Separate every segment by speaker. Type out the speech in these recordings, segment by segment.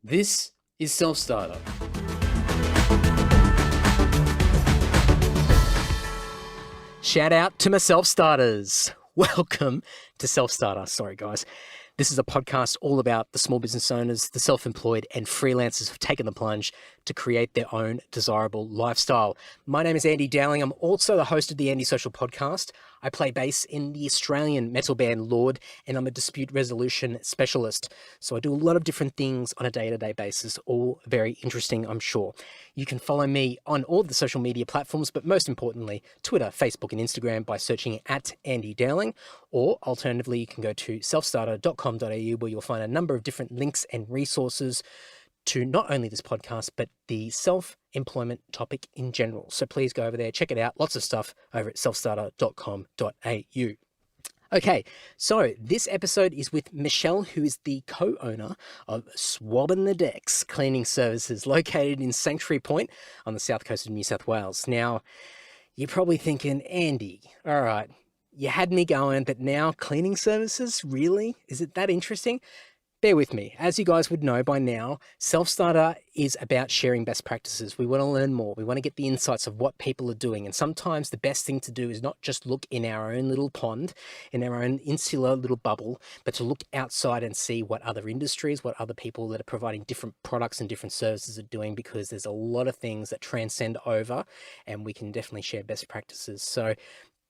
Speaker 1: This is Self-Starter. Shout out to my self-starters. Welcome to Self-Starter. Sorry, guys. This is a podcast all about the small business owners, the self-employed and freelancers who've taken the plunge to create their own desirable lifestyle. My name is Andy Dowling. I'm also the host of the Andy Social Podcast. I play bass in the Australian metal band Milward, and I'm a dispute resolution specialist. So I do a lot of different things on a day-to-day basis, all very interesting, I'm sure. You can follow me on all of the social media platforms, but most importantly, Twitter, Facebook, and Instagram by searching at Andy Dowling, or alternatively, you can go to selfstarter.com.au where you'll find a number of different links and resources to not only this podcast, but the self-employment topic in general. So please go over there, check it out. Lots of stuff over at selfstarter.com.au. Okay, so this episode is with Michelle, who is the co-owner of Swabbin the Decks cleaning services located in Sanctuary Point on the south coast of New South Wales. Now, you're probably thinking, Andy, all right, you had me going, but now cleaning services, really? Is it that interesting? Bear with me. As you guys would know by now, Self-Starter is about sharing best practices. We want to learn more. We want to get the insights of what people are doing. And sometimes the best thing to do is not just look in our own little pond, in our own insular little bubble, but to look outside and see what other industries, what other people that are providing different products and different services are doing, because there's a lot of things that transcend over and we can definitely share best practices. So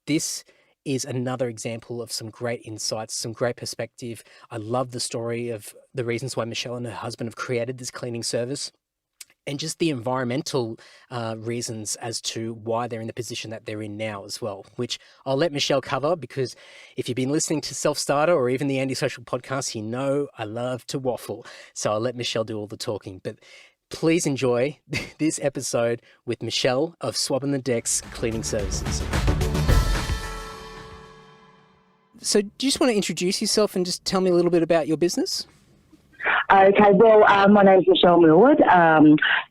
Speaker 1: this is another example of some great insights, some great perspective. I love the story of the reasons why Michelle and her husband have created this cleaning service, and just the environmental reasons as to why they're in the position that they're in now as well, which I'll let Michelle cover, because if you've been listening to Self-Starter or even the Andy Social Podcast, you know I love to waffle. So I'll let Michelle do all the talking. But please enjoy this episode with Michelle of Swabbin the Decks Cleaning Services. So do you just want to introduce yourself and just tell me a little bit about your business?
Speaker 2: Okay, well, my name's Michelle Milward.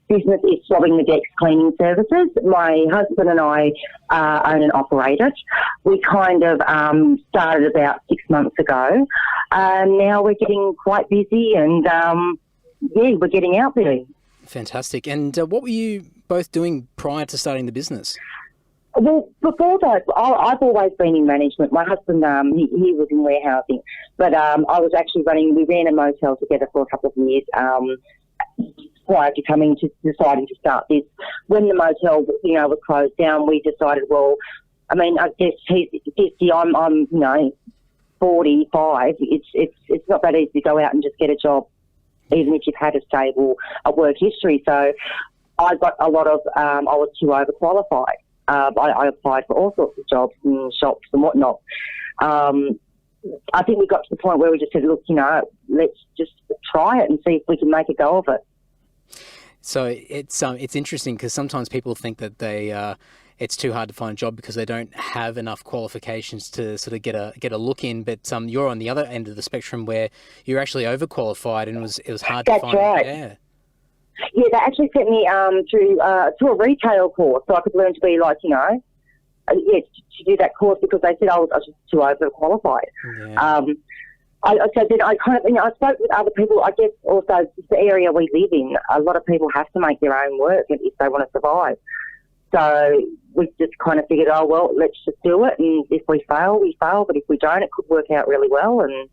Speaker 2: Business is Swabbing the Decks Cleaning Services. My husband and I own and operate it. We kind of started about 6 months ago. Now we're getting quite busy and, we're getting out there.
Speaker 1: Fantastic. And what were you both doing prior to starting the business?
Speaker 2: Well, before that, I've always been in management. My husband, he was in warehousing, but I was actually we ran a motel together for a couple of years prior to deciding to start this. When the motel, was closed down, we decided, well, I mean, I guess he's 50, I'm 45. It's not that easy to go out and just get a job, even if you've had a stable work history. So I got a lot of, I was too overqualified. I applied for all sorts of jobs and shops and whatnot. I think we got to the point where we just said, look, let's just try it and see if we can make a go of it.
Speaker 1: So it's interesting, because sometimes people think that it's too hard to find a job because they don't have enough qualifications to sort of get a look in. But you're on the other end of the spectrum where you're actually overqualified, and it was hard to find.
Speaker 2: That's right.
Speaker 1: Yeah.
Speaker 2: Yeah, they actually sent me to a retail course so I could learn to be to do that course, because they said I was just too overqualified.
Speaker 1: Yeah.
Speaker 2: I spoke with other people. I guess also the area we live in, a lot of people have to make their own work if they want to survive. So we just kind of figured, oh, well, let's just do it. And if we fail, we fail. But if we don't, it could work out really well. And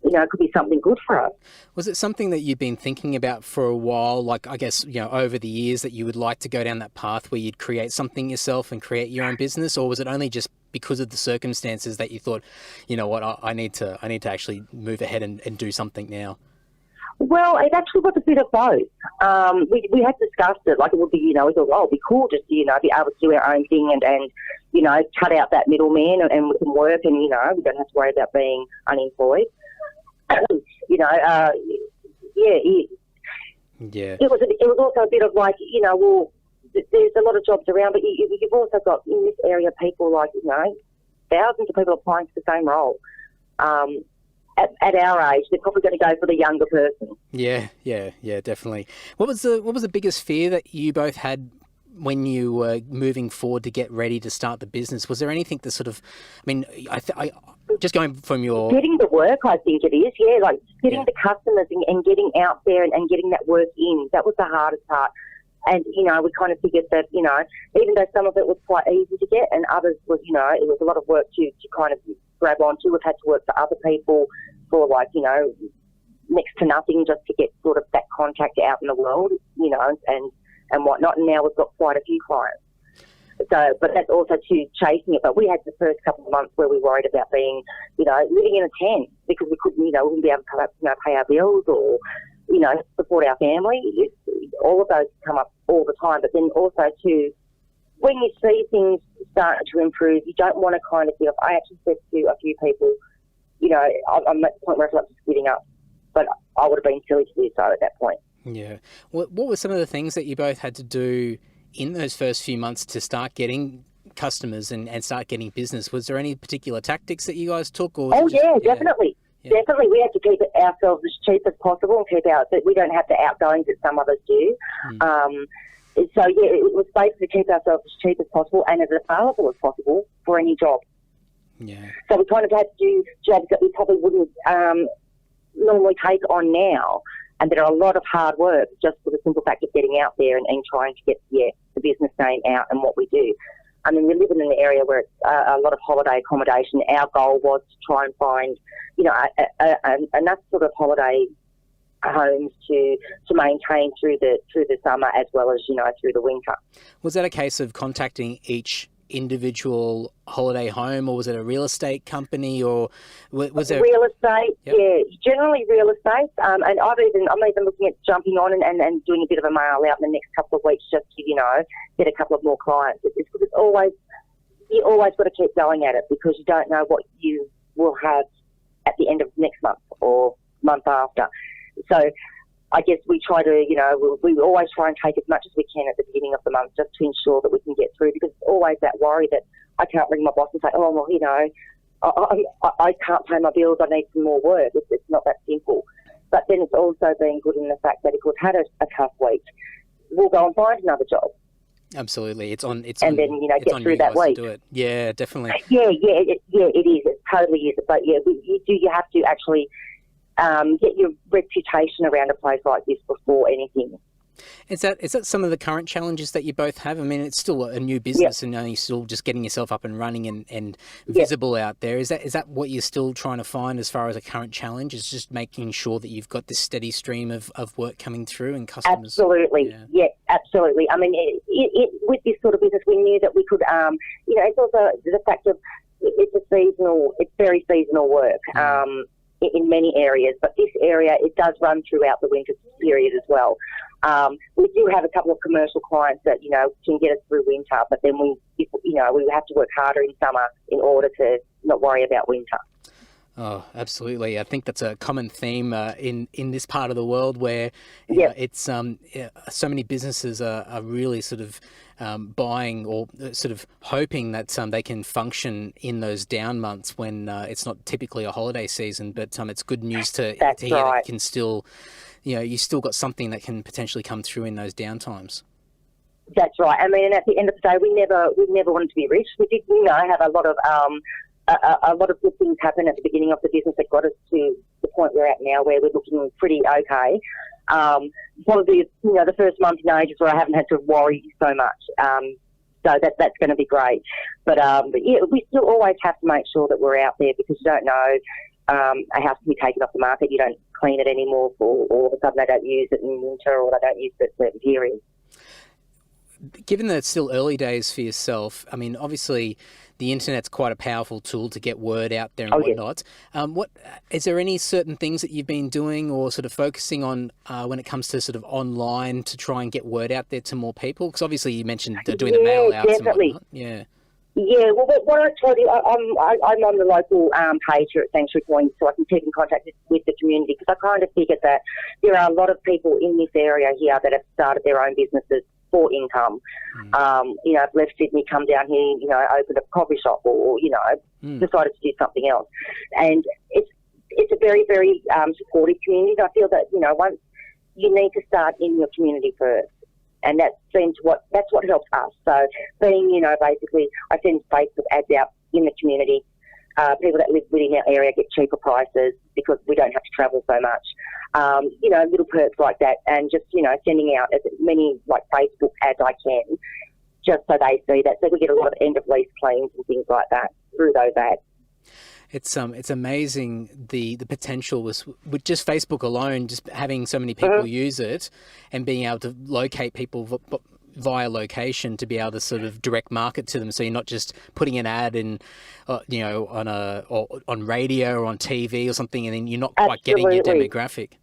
Speaker 2: it could be something good for us.
Speaker 1: Was it something that you've been thinking about for a while, like, I guess, over the years, that you would like to go down that path where you'd create something yourself and create your own business? Or was it only just because of the circumstances that you thought, you know what, I need to actually move ahead and do something now?
Speaker 2: Well, it actually was a bit of both. We had discussed it, like it would be, we thought, oh, it'd be cool just to, be able to do our own thing and cut out that middleman and we can work and, we don't have to worry about being unemployed. It was also a bit of like, there's a lot of jobs around, but you've also got in this area people like, thousands of people applying for the same role. At our age, they're probably going to go for the younger person.
Speaker 1: Yeah, definitely. What was the biggest fear that you both had when you were moving forward to get ready to start the business? Was there anything that sort of, I just going from your...
Speaker 2: Getting the work, I think it is, like getting the customers and getting out there and getting that work in. That was the hardest part. And, we kind of figured that, even though some of it was quite easy to get and others was, it was a lot of work to kind of grab onto. We've had to work for other people for next to nothing just to get sort of that contact out in the world, and whatnot. And now we've got quite a few clients. So, but that's also to chasing it. But we had the first couple of months where we worried about being, living in a tent because we couldn't, we wouldn't be able to pay our bills or, support our family. All of those come up all the time. But then also too, when you see things starting to improve, you don't want to kind of give up. I actually said to a few people, I'm at the point where I feel like just giving up. But I would have been silly to do so at that point.
Speaker 1: Yeah. What were some of the things that you both had to do in those first few months to start getting customers and start getting business? Was there any particular tactics that you guys took? Or
Speaker 2: definitely. Yeah. Definitely. We had to keep it ourselves as cheap as possible and keep that we don't have the outgoings that some others do. So, it was basically to keep ourselves as cheap as possible and as available as possible for any job.
Speaker 1: Yeah.
Speaker 2: So we kind of had to do jobs that we probably wouldn't normally take on now, and there are a lot of hard work just for the simple fact of getting out there and trying to get the business name out and what we do. I mean, we live in an area where it's a lot of holiday accommodation. Our goal was to try and find, enough sort of holiday homes to maintain through the summer as well as through the winter.
Speaker 1: Was that a case of contacting each individual holiday home, or was it a real estate company, or was it
Speaker 2: real estate?
Speaker 1: Yep.
Speaker 2: Yeah, generally real estate. And I'm even looking at jumping on and doing a bit of a mail out in the next couple of weeks just to get a couple of more clients. It's always you always got to keep going at it because you don't know what you will have at the end of next month or month after. So I guess we try to, we always try and take as much as we can at the beginning of the month just to ensure that we can get through, because it's always that worry that I can't ring my boss and say, oh, well, I can't pay my bills, I need some more work. It's not that simple. But then it's also been good in the fact that if we've had a tough week, we'll go and find another job.
Speaker 1: Absolutely. It's
Speaker 2: then,
Speaker 1: get
Speaker 2: through that week.
Speaker 1: to do it. Yeah, definitely.
Speaker 2: Yeah, it is. It totally is. But you have to actually get your reputation around a place like this before anything.
Speaker 1: Is that some of the current challenges that you both have? I mean, it's still a new business, and you're still just getting yourself up and running and visible out there. Is that what you're still trying to find as far as a current challenge? Is just making sure that you've got this steady stream of work coming through and customers?
Speaker 2: Absolutely. Yeah, absolutely. I mean, with this sort of business, we knew that we could, it's also the fact of it's very seasonal work. In many areas, but this area, it does run throughout the winter period as well. We do have a couple of commercial clients that, can get us through winter, but then we have to work harder in summer in order to not worry about winter.
Speaker 1: Oh, absolutely. I think that's a common theme in this part of the world where it's so many businesses are really sort of buying or sort of hoping that they can function in those down months when it's not typically a holiday season. But it's good news to hear that you can still, you still got something that can potentially come through in those down times.
Speaker 2: That's right. I mean, and at the end of the day, we never wanted to be rich. We did, have a lot of good things happen at the beginning of the business that got us to the point we're at now, where we're looking pretty okay. Probably, the first month in ages where I haven't had to worry so much. So that's going to be great. But we still always have to make sure that we're out there, because you don't know, a house can be taken off the market. You don't clean it anymore, or all of a sudden they don't use it in winter, or they don't use it at certain periods.
Speaker 1: Given that it's still early days for yourself, I mean, obviously the internet's quite a powerful tool to get word out there and whatnot. Is there any certain things that you've been doing or sort of focusing on when it comes to sort of online to try and get word out there to more people? Because obviously you mentioned doing the mail outs and whatnot. Yeah. Yeah,
Speaker 2: well, what I told you, I'm on the local page here at Sanctuary Point, so I can keep in contact with the community, because I kind of figured that there are a lot of people in this area here that have started their own businesses for income. I've left Sydney, come down here, opened a coffee shop or decided to do something else. And it's a very, very supportive community. I feel that, once you need to start in your community first. And that's what helps us. So being, basically, I send Facebook ads out in the community. People that live within our area get cheaper prices because we don't have to travel so much. Little perks like that, and just, sending out as many like Facebook ads I can, just so they see that. So we get a lot of end of lease claims and things like that through those ads.
Speaker 1: It's amazing the potential with just Facebook alone, just having so many people use it and being able to locate people via location to be able to sort of direct market to them. So you're not just putting an ad in, on radio or on TV or something, and then you're not quite getting your demographic.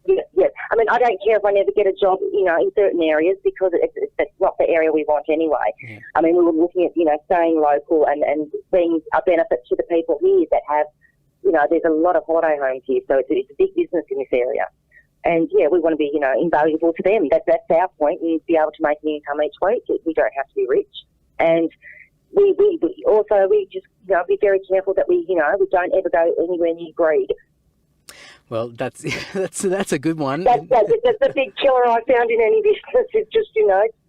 Speaker 2: Yeah. I mean, I don't care if I never get a job, in certain areas, because it's not the area we want anyway. Yeah. I mean, we were looking at, staying local and being a benefit to the people here that have, there's a lot of holiday homes here, so it's a big business in this area. And, yeah, we want to be, invaluable to them. That's our point, is be able to make an income each week. We don't have to be rich. And we just, be very careful that we don't ever go anywhere near greed.
Speaker 1: Well, that's a good one.
Speaker 2: That's the big killer I found in any business, is just,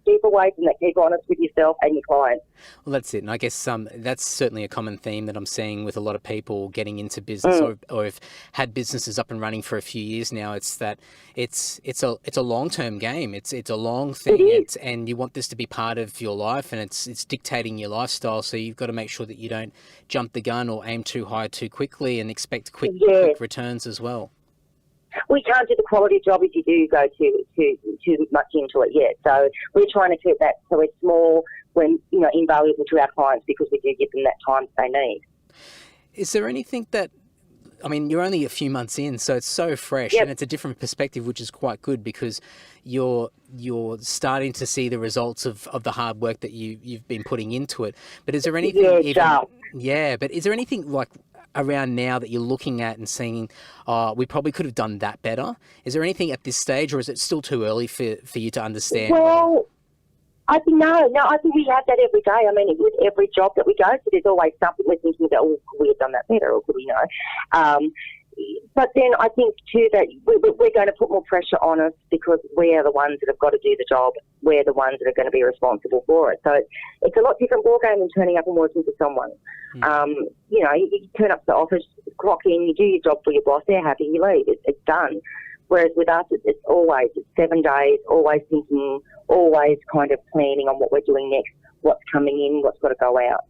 Speaker 2: keep away from that. Keep honest with yourself and your clients.
Speaker 1: Well, that's it. And I guess that's certainly a common theme that I'm seeing with a lot of people getting into business or have had businesses up and running for a few years now. It's that it's a long-term game. It's a long thing, and you want this to be part of your life, and it's dictating your lifestyle. So you've got to make sure that you don't jump the gun or aim too high too quickly and expect quick returns as well.
Speaker 2: We can't do the quality job if you do go too much into it yet. So we're trying to keep that so it's small, when invaluable to our clients, because we do give them that time that they need.
Speaker 1: Is there anything that, I mean, you're only a few months in, so it's so fresh, and it's a different perspective, which is quite good, because you're starting to see the results of the hard work that you've been putting into it. But is there anything but is there anything like around now that you're looking at and saying, we probably could have done that better? Is there anything at this stage, or is it still too early for you to understand?
Speaker 2: Well, I think I think we have that every day. I mean, with every job that we go to, there's always something we're thinking about, could we have done that better, or could we But then I think too that we're going to put more pressure on us, because we are the ones that have got to do the job. We're the ones that are going to be responsible for it. So it's a lot different ballgame than turning up and working for someone. You turn up to the office, clock in, you do your job for your boss, they're happy, you leave. It's done. Whereas with us, it's 7 days, always thinking, always kind of planning on what we're doing next, what's coming in, what's got to go out.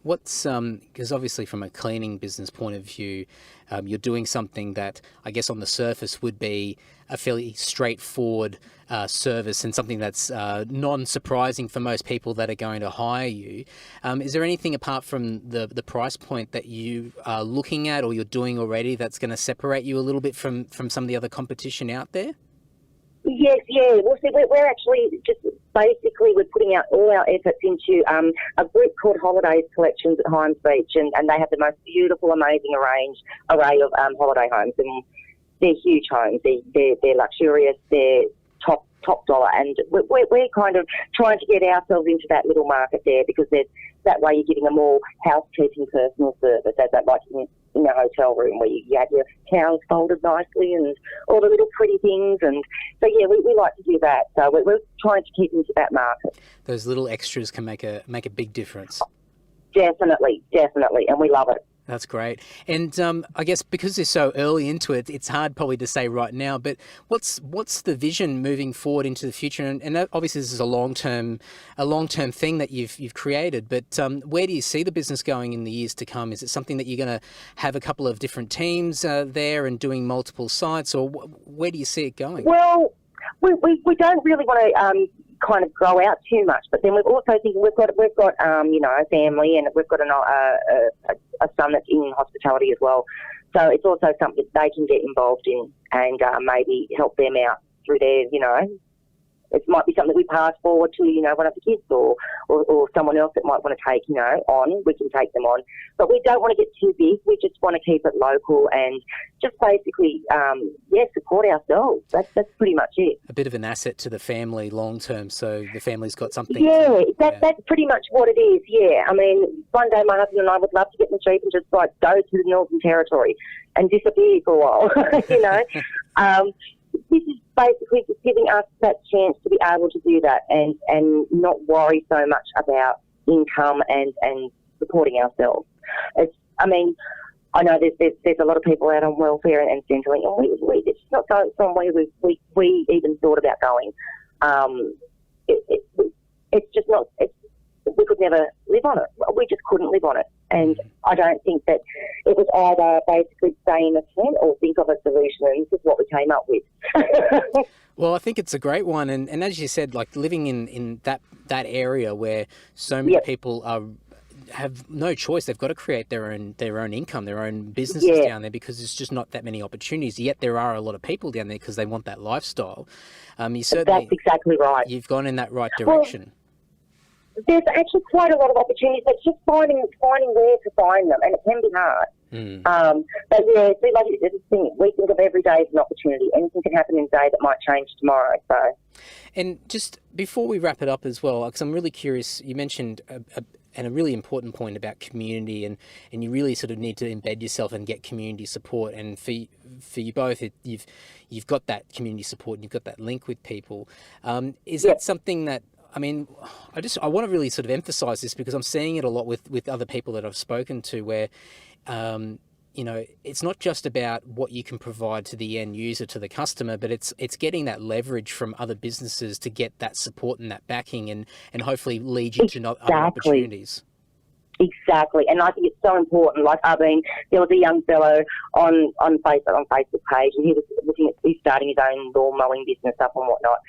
Speaker 1: What's because obviously from a cleaning business point of view, you're doing something that I guess on the surface would be a fairly straightforward service, and something that's non-surprising for most people that are going to hire you. Is there anything apart from the price point that you are looking at or you're doing already that's going to separate you a little bit from some of the other competition out there?
Speaker 2: Yes, yeah. Well, see, we're actually just basically we're putting out all our efforts into a group called Holidays Collections at Hymes Beach, and they have the most beautiful, amazing array of holiday homes, and they're huge homes. They're luxurious. They're top dollar, and we're kind of trying to get ourselves into that little market there, because that way you're getting a more housekeeping personal service, as that like in a hotel room where you have your towels folded nicely and all the little pretty things. And so, yeah, we like to do that. So we're trying to keep into that market.
Speaker 1: Those little extras can make a big difference.
Speaker 2: Definitely, and we love it.
Speaker 1: That's great. And I guess because they're so early into it, it's hard probably to say right now, but what's the vision moving forward into the future? And that, obviously this is a long-term thing that you've created, but where do you see the business going in the years to come? Is it something that you're going to have a couple of different teams there and doing multiple sites, or where do you see it going?
Speaker 2: Well, we don't really want to kind of grow out too much, but then we're also thinking we've got a family, and we've got a son that's in hospitality as well, so it's also something they can get involved in and maybe help them out through their, it might be something we pass forward to, one of the kids or someone else that might want to take, on. We can take them on. But we don't want to get too big. We just want to keep it local and just basically, support ourselves. That's pretty much it.
Speaker 1: A bit of an asset to the family long term, so the family's got something.
Speaker 2: Yeah, that's pretty much what it is, yeah. I mean, one day my husband and I would love to get in the Jeep and just go to the Northern Territory and disappear for a while, This is basically just giving us that chance to be able to do that and not worry so much about income and supporting ourselves. I mean, I know there's a lot of people out on welfare and Centrelink, and it's not somewhere we even thought about going. It's just not. We could never live on it. We just couldn't live on it. And I don't think that it was either basically stay in the tent or think of a solution, and this is what we came up with.
Speaker 1: Well, I think it's a great one. And as you said, like living in that area where so many people have no choice. They've got to create their own income, their own businesses down there, because there's just not that many opportunities. Yet there are a lot of people down there because they want that lifestyle. That's
Speaker 2: exactly right.
Speaker 1: You've gone in that right direction.
Speaker 2: Well, there's actually quite a lot of opportunities, but just finding where to find them, and it can be hard. But yeah, see, like this thing, we think of every day as an opportunity. Anything can happen in a day that might change tomorrow. So,
Speaker 1: and just before we wrap it up as well, because I'm really curious, you mentioned a really important point about community, and you really sort of need to embed yourself and get community support. And for you both, you've got that community support and you've got that link with people. Is that something that, I mean, I want to really sort of emphasize this because I'm seeing it a lot with other people that I've spoken to where, it's not just about what you can provide to the end user, to the customer, but it's getting that leverage from other businesses to get that support and that backing and hopefully lead you to other opportunities.
Speaker 2: Exactly, and I think it's so important. Like, I mean, there was a young fellow on Facebook page, and he was he's starting his own lawn mowing business up and whatnot.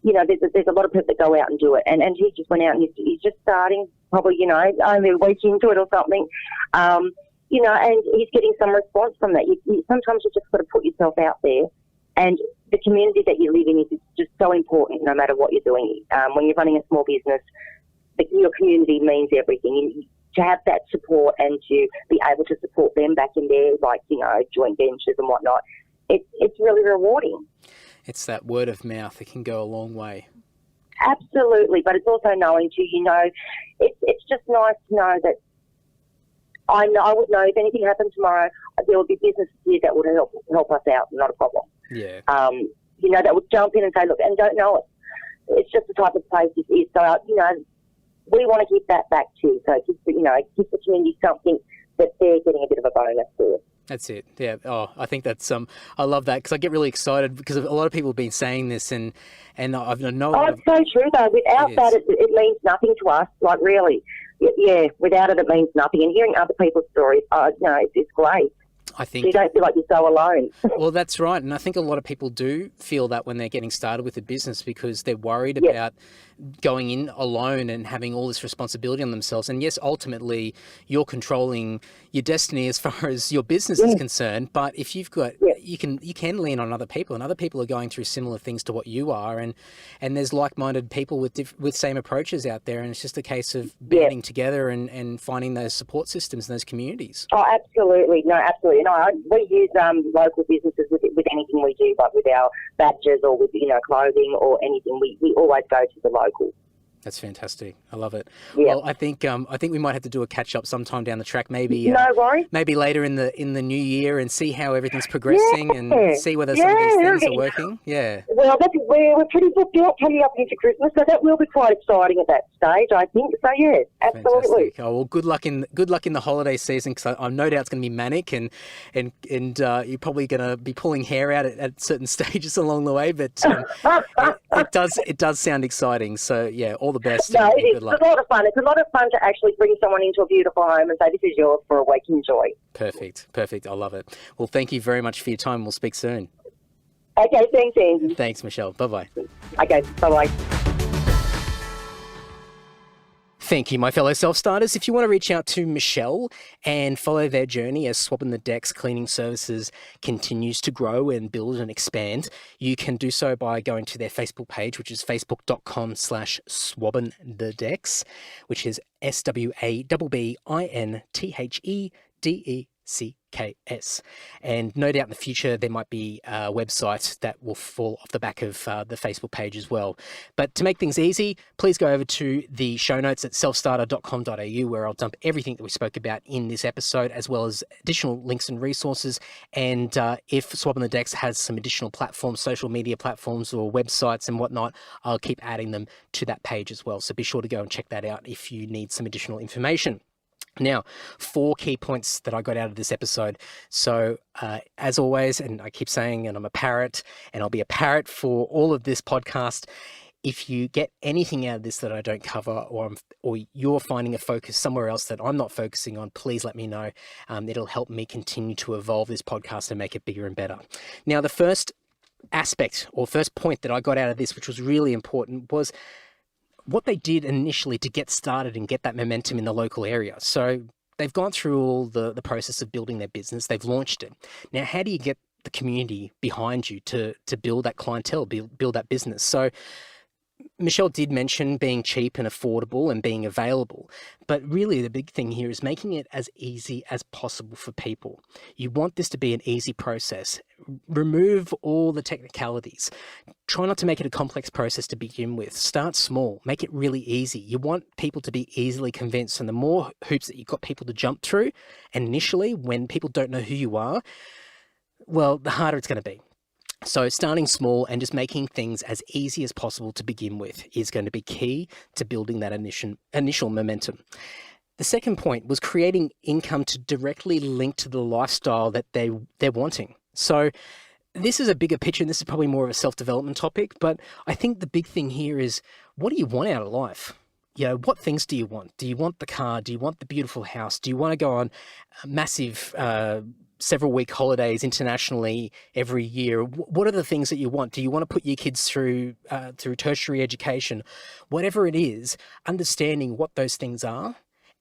Speaker 2: You know, there's a lot of people that go out and do it, and he just went out and he's just starting, probably, only a week into it or something, and he's getting some response from that. Sometimes you just got to put yourself out there, and the community that you live in is just so important no matter what you're doing. When you're running a small business, your community means everything. To have that support and to be able to support them back in their, joint ventures and whatnot, it's really rewarding.
Speaker 1: It's that word of mouth. It can go a long way.
Speaker 2: Absolutely, but it's also knowing it's just nice to know that I would know if anything happened tomorrow, there would be businesses here that would help us out, not a problem.
Speaker 1: Yeah.
Speaker 2: That would jump in and say, look, and don't know it. It's just the type of place it is. So, we want to give that back too. So, give the community something that they're getting a bit of a bonus for.
Speaker 1: That's it. Yeah. Oh, I think that's I love that because I get really excited because a lot of people have been saying this and I've known.
Speaker 2: Oh, it's so true though. Without that, it means nothing to us. Like really, yeah. Without it means nothing. And hearing other people's stories, it's great.
Speaker 1: I think
Speaker 2: so you don't feel like you're so alone.
Speaker 1: Well, that's right. And I think a lot of people do feel that when they're getting started with a business because they're worried about going in alone and having all this responsibility on themselves. And yes, ultimately, you're controlling your destiny as far as your business is concerned. But if you've got, you can lean on other people, and other people are going through similar things to what you are. And there's like-minded people with same approaches out there. And it's just a case of banding together and finding those support systems and those communities.
Speaker 2: Oh, absolutely. No, absolutely. No, we use local businesses with anything we do, but with our badges or with clothing or anything, we always go to the local.
Speaker 1: That's fantastic. I love it. Yeah. Well, I think we might have to do a catch up sometime down the track, maybe.
Speaker 2: No worries.
Speaker 1: Maybe later in the new year, and see how everything's progressing and see whether some of these things are working. Yeah.
Speaker 2: Well, we're pretty booked out coming up into Christmas, so that will be quite exciting at that stage, I think. So yeah, absolutely.
Speaker 1: Fantastic. Oh well, good luck in the holiday season because I'm no doubt it's going to be manic and you're probably going to be pulling hair out at certain stages along the way. But it does sound exciting. So yeah, all the best.
Speaker 2: No, it's a lot of fun. It's a lot of fun to actually bring someone into a beautiful home and say, this is yours for a week. Enjoy.
Speaker 1: Perfect. I love it. Well, thank you very much for your time. We'll speak soon.
Speaker 2: Okay, thanks, Andy.
Speaker 1: Thanks, Michelle. Bye-bye.
Speaker 2: Okay, bye-bye.
Speaker 1: Thank you, my fellow self-starters. If you want to reach out to Michelle and follow their journey as Swabbin the Decks Cleaning Services continues to grow and build and expand, you can do so by going to their Facebook page, which is facebook.com/Swabbin the Decks, which is SWABBINTHEDECKS. And no doubt in the future, there might be a website that will fall off the back of the Facebook page as well. But to make things easy, please go over to the show notes at selfstarter.com.au, where I'll dump everything that we spoke about in this episode, as well as additional links and resources. And if Swabbin the Decks has some additional platforms, social media platforms or websites and whatnot, I'll keep adding them to that page as well. So be sure to go and check that out if you need some additional information. Now, 4 key points that I got out of this episode. So, as always, and I keep saying, and I'm a parrot, and I'll be a parrot for all of this podcast. If you get anything out of this that I don't cover, or you're finding a focus somewhere else that I'm not focusing on, please let me know. It'll help me continue to evolve this podcast and make it bigger and better. Now, the first aspect or first point that I got out of this, which was really important, was what they did initially to get started and get that momentum in the local area. So they've gone through all the process of building their business. They've launched it. Now, how do you get the community behind you to build that clientele, build that business? So Michelle did mention being cheap and affordable and being available, but really the big thing here is making it as easy as possible for people. You want this to be an easy process. Remove all the technicalities. Try not to make it a complex process to begin with. Start small. Make it really easy. You want people to be easily convinced, and the more hoops that you've got people to jump through, and initially when people don't know who you are, well, the harder it's going to be. So starting small and just making things as easy as possible to begin with is going to be key to building that initial momentum. The second point was creating income to directly link to the lifestyle that they're wanting. So this is a bigger picture, and this is probably more of a self-development topic, but I think the big thing here is, what do you want out of life? You know, what things do you want? Do you want the car? Do you want the beautiful house? Do you want to go on massive several-week holidays internationally every year? What are the things that you want? Do you want to put your kids through tertiary education? Whatever it is, understanding what those things are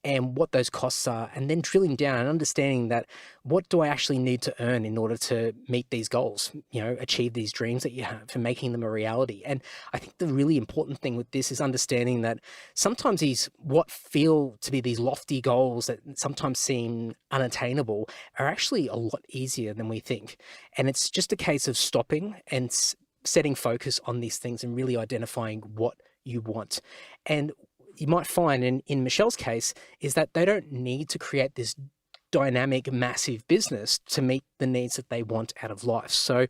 Speaker 1: and what those costs are, and then drilling down and understanding that, what do I actually need to earn in order to meet these goals, achieve these dreams that you have, and making them a reality. And I think the really important thing with this is understanding that sometimes what feel to be these lofty goals that sometimes seem unattainable are actually a lot easier than we think. And it's just a case of stopping and setting focus on these things and really identifying what you want. And you might find in Michelle's case is that they don't need to create this dynamic, massive business to meet the needs that they want out of life. So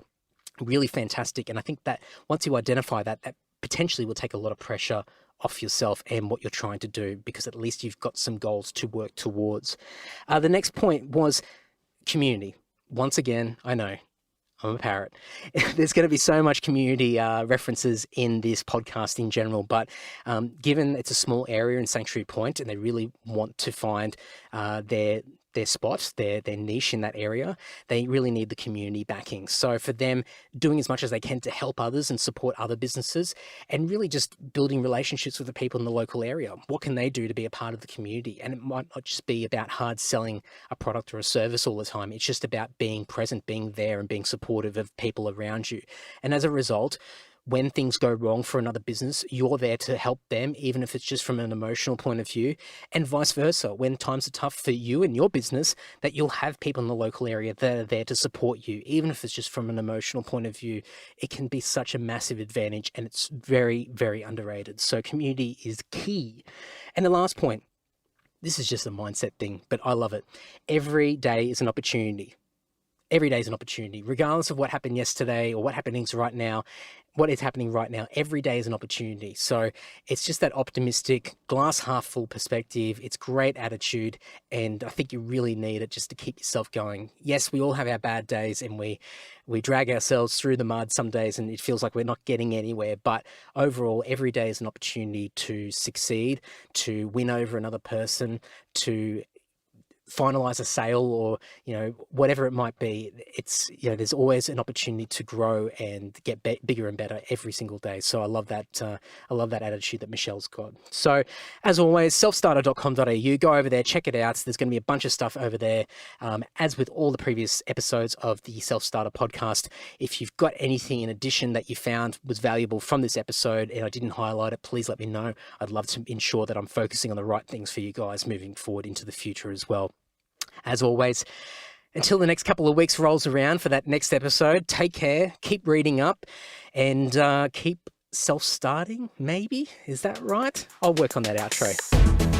Speaker 1: really fantastic. And I think that once you identify that potentially will take a lot of pressure off yourself and what you're trying to do, because at least you've got some goals to work towards. The next point was community. Once again, I know, I'm a parrot. There's going to be so much community references in this podcast in general, but given it's a small area in Sanctuary Point and they really want to find their spot, their niche in that area, they really need the community backing. So for them, doing as much as they can to help others and support other businesses, and really just building relationships with the people in the local area. What can they do to be a part of the community? And it might not just be about hard selling a product or a service all the time. It's just about being present, being there, and being supportive of people around you. And as a result, when things go wrong for another business, you're there to help them, even if it's just from an emotional point of view, and vice versa. When times are tough for you and your business, that you'll have people in the local area that are there to support you, even if it's just from an emotional point of view. It can be such a massive advantage, and it's very, very underrated. So community is key. And the last point, this is just a mindset thing, but I love it. Every day is an opportunity. Every day is an opportunity, regardless of what happened yesterday or what is happening right now. Every day is an opportunity. So it's just that optimistic, glass half full perspective. It's great attitude. And I think you really need it just to keep yourself going. Yes, we all have our bad days, and we drag ourselves through the mud some days, and it feels like we're not getting anywhere. But overall, every day is an opportunity to succeed, to win over another person, to finalize a sale, or whatever it might be. It's there's always an opportunity to grow and get bigger and better every single day. So I love that attitude that Michelle's got. So as always, selfstarter.com.au, go over there, check it out. There's going to be a bunch of stuff over there, as with all the previous episodes of the Self-Starter podcast. If you've got anything in addition that you found was valuable from this episode and I didn't highlight it, please let me know. I'd love to ensure that I'm focusing on the right things for you guys moving forward into the future as well. As always, until the next couple of weeks rolls around for that next episode, take care, keep reading up, and keep self-starting, maybe? Is that right? I'll work on that outro.